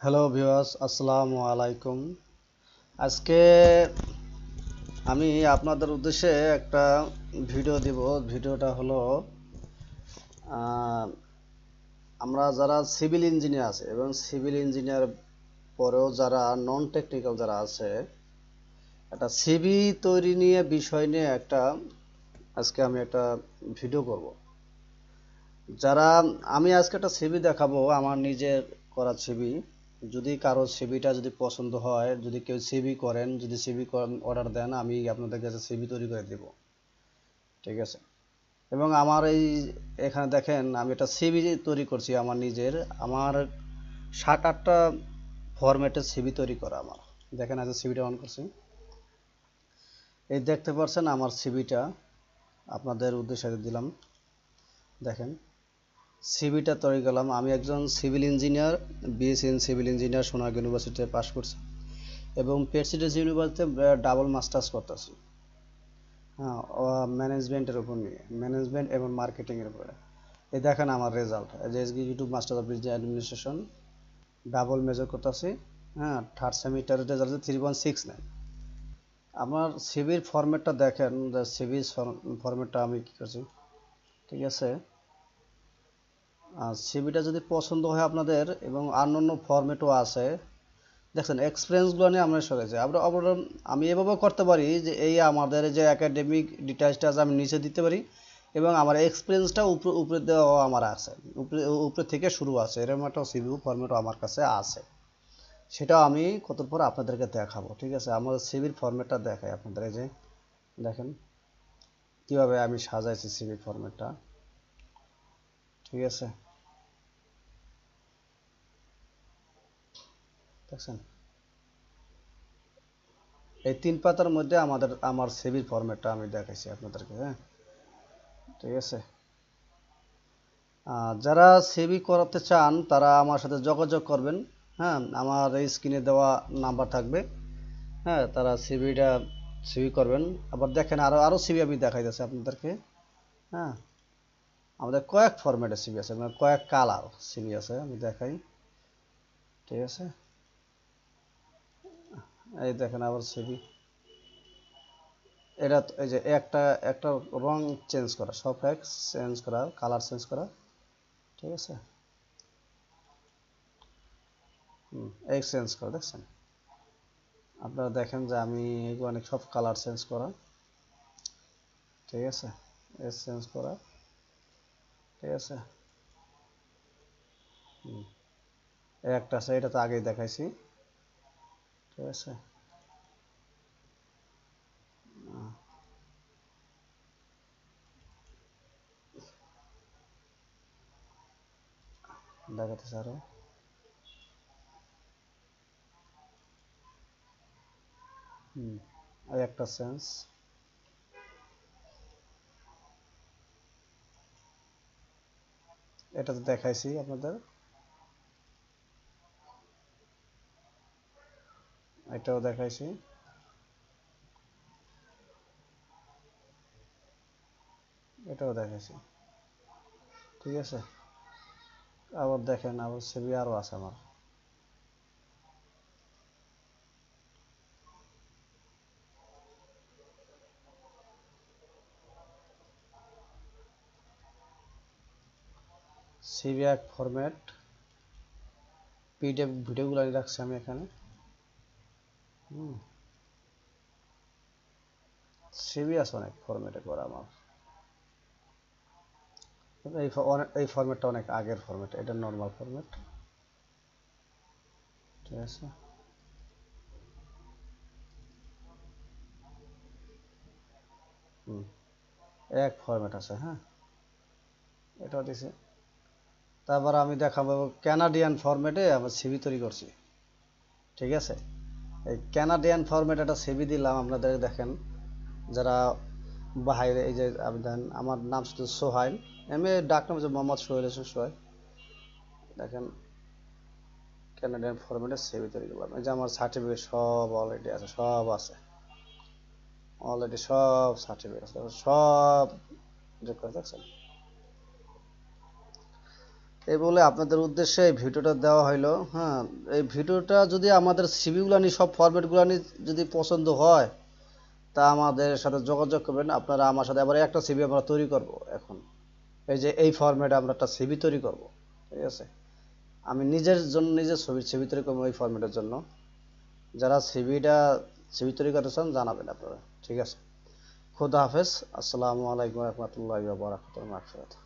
Hello viewers, আসসালামু আলাইকুম। আজকে আমি আপনাদের উদ্দেশ্যে একটা ভিডিও দিব। ভিডিওটা হলো আহ, আমরা যারা সিভিল ইঞ্জিনিয়ার আছে এবং সিভিল ইঞ্জিনিয়ার পরেও যারা নন টেকনিক্যাল যারা আছে, একটা সিভি তৈরি নিয়ে বিষয় নিয়ে আজকে আমি একটা ভিডিও করব। যারা আমি আজকে একটা সিভি দেখাবো, আমার নিজের করা সিভি। যদি কারো সিভিটা যদি পছন্দ হয়, যদি কেউ সিভি করেন, যদি সিভি অর্ডার দেন, আমি আপনাদের কাছে সিভি তৈরি করে দেব। ঠিক আছে? এবং আমার এখানে দেখেন, আমি একটা সিভি তৈরি করছি আমার নিজের। আমার 7-8টা ফরম্যাটের সিভি তৈরি করা আমার। দেখেন, আজ সিভিটা অন করছি। এই দেখতে পাচ্ছেন আমার সিভিটা, আপনাদের উদ্দেশ্যে দিলাম। দেখেন, সিভিটা তৈরি করলাম। আমি একজন civil engineer, BSc in civil engineer Sonargaon ইউনিভার্সিটিতে পাশ করছি এবং প্রেসিডেন্সি ইউনিভার্সিটিতে ডাবল মাস্টার্স করতেছি। হ্যাঁ, ম্যানেজমেন্টের উপর নিয়ে, ম্যানেজমেন্ট এবং মার্কেটিংয়ের উপরে। এই দেখেন আমার রেজাল্ট, যে executive master of business administration, double major করতেছি। হ্যাঁ, থার্ড সেমিস্টারের রেজাল্ট 3.69। আমার সিভির ফরম্যাটটা দেখেন, যে সিভি ফরম্যাটটা আমি কী করছি। ঠিক আছে? আর সিভিটা যদি পছন্দ হয় আপনাদের, এবং অন্যান্য ফরম্যাটও আছে, দেখছেন এক্সপিরিয়েন্সগুলো নিয়ে আমরা সরেছি। আমরা আমি এভাবেও করতে পারি যে এই আমাদের যে একাডেমিক ডিটেলসটা আছে আমি নিচে দিতে পারি, এবং আমার এক্সপিরিয়েন্সটা উপরে উপরে দেওয়া আমার আছে, উপরে উপরে থেকে শুরু আছে। এরকম একটা সিভি ফরম্যাটও আমার কাছে আছে, সেটাও আমি কত পর আপনাদেরকে দেখাবো। ঠিক আছে? আমার সিভির ফরম্যাটটা দেখাই আপনাদের। এই যে দেখেন কিভাবে আমি সাজাইছি সিভি ফরম্যাটটা। ঠিক আছে? দেখছেন, এই 3 পাতার মধ্যে আমার সিভির ফরম্যাটটা আমি দেখাইছি আপনাদেরকে। হ্যাঁ, ঠিক আছে। যারা সিভি করাতে চান তারা আমার সাথে যোগাযোগ করবেন। হ্যাঁ, আমার এই স্ক্রিনে দেওয়া নাম্বার থাকবে। হ্যাঁ, তারা সিভি করবেন। আবার দেখেন, আরো আরো সিভি আমি দেখাইতেছি আপনাদেরকে। হ্যাঁ, আমাদের কয়েক ফরম্যাটের সিভি আছে, মানে কয়েক কালার সিভি আছে, আমি দেখাই। ঠিক আছে? এই দেখেন আবার সিভি। এই যে একটা একটা রং চেঞ্জ করা, সব এক চেঞ্জ করা, কালার চেঞ্জ করা। ঠিক আছে? এই চেঞ্জ করা, দেখছেন? আপনারা দেখেন যে আমি অনেক সব কালার চেঞ্জ করা। ঠিক আছে? এস চেঞ্জ করা। ঠিক আছে? এই একটা আছে, এটা তো আগেই দেখাইছি। ঠিক আছে? দেখাতেছে আরো। এই একটা চেঞ্জ। এটা তো দেখাইছি আপনাদের। এটাও দেখাইছি। এটাও দেখাইছি। ঠিক আছে? আবার দেখেন, আবার সিভি আরো আছে আমার। সিভি এক ফরম্যাট, পিডিএফ ভিডিওগুলো রাখছি আমি এখানে। সিভি আছে অনেক ফরম্যাটে করা আমার। এই ফরম্যাটটা অনেক আগের ফরম্যাট, এটা নর্মাল ফরম্যাট। ঠিক আছে? এক ফরম্যাট আছে। হ্যাঁ, এটাও দিছে। তারপর আমি দেখাবো ক্যানাডিয়ান ফরম্যাটে আমার সিভি তৈরি করছি। ঠিক আছে? এই ক্যানাডিয়ান ফরম্যাট একটা সিভি দিলাম আপনাদের। দেখেন, যারা বাইরে, এই যে আমি দেন, আমার নাম শুধু সোহাইল, আমি ডাক নাম হচ্ছে মোহাম্মদ সোহেল হোসেন সোহাইল। দেখেন, ক্যানাডিয়ান ফরম্যাটে সিভি তৈরি করলাম। এই যে আমার সার্টিফিকেট সব অলরেডি আছে, সব আছে অলরেডি, সব সার্টিফিকেট আছে, সব যোগ করে দেখছেন। এই বলে আপনাদের উদ্দেশ্যে এই ভিডিওটা দেওয়া হইলো। হ্যাঁ, এই ভিডিওটা যদি আমাদের সিভিগুলানি সব ফরম্যাটগুলানি যদি পছন্দ হয় তা আমাদের সাথে যোগাযোগ করবেন। আপনারা আমার সাথে আবার একটা সিভি আমরা তৈরি করব এখন। এই যে এই ফরম্যাটে আমরা একটা সিভি তৈরি করব। ঠিক আছে? আমি নিজের জন্য নিজে সিভি তৈরি করবো এই ফরম্যাটের জন্য। যারা সিভি তৈরি করতে চান জানাবেন আপনারা। ঠিক আছে? খোদা হাফেজ। আসসালামু আলাইকুম ওয়া রাহমাতুল্লাহি ওয়া বারাকাতুহু।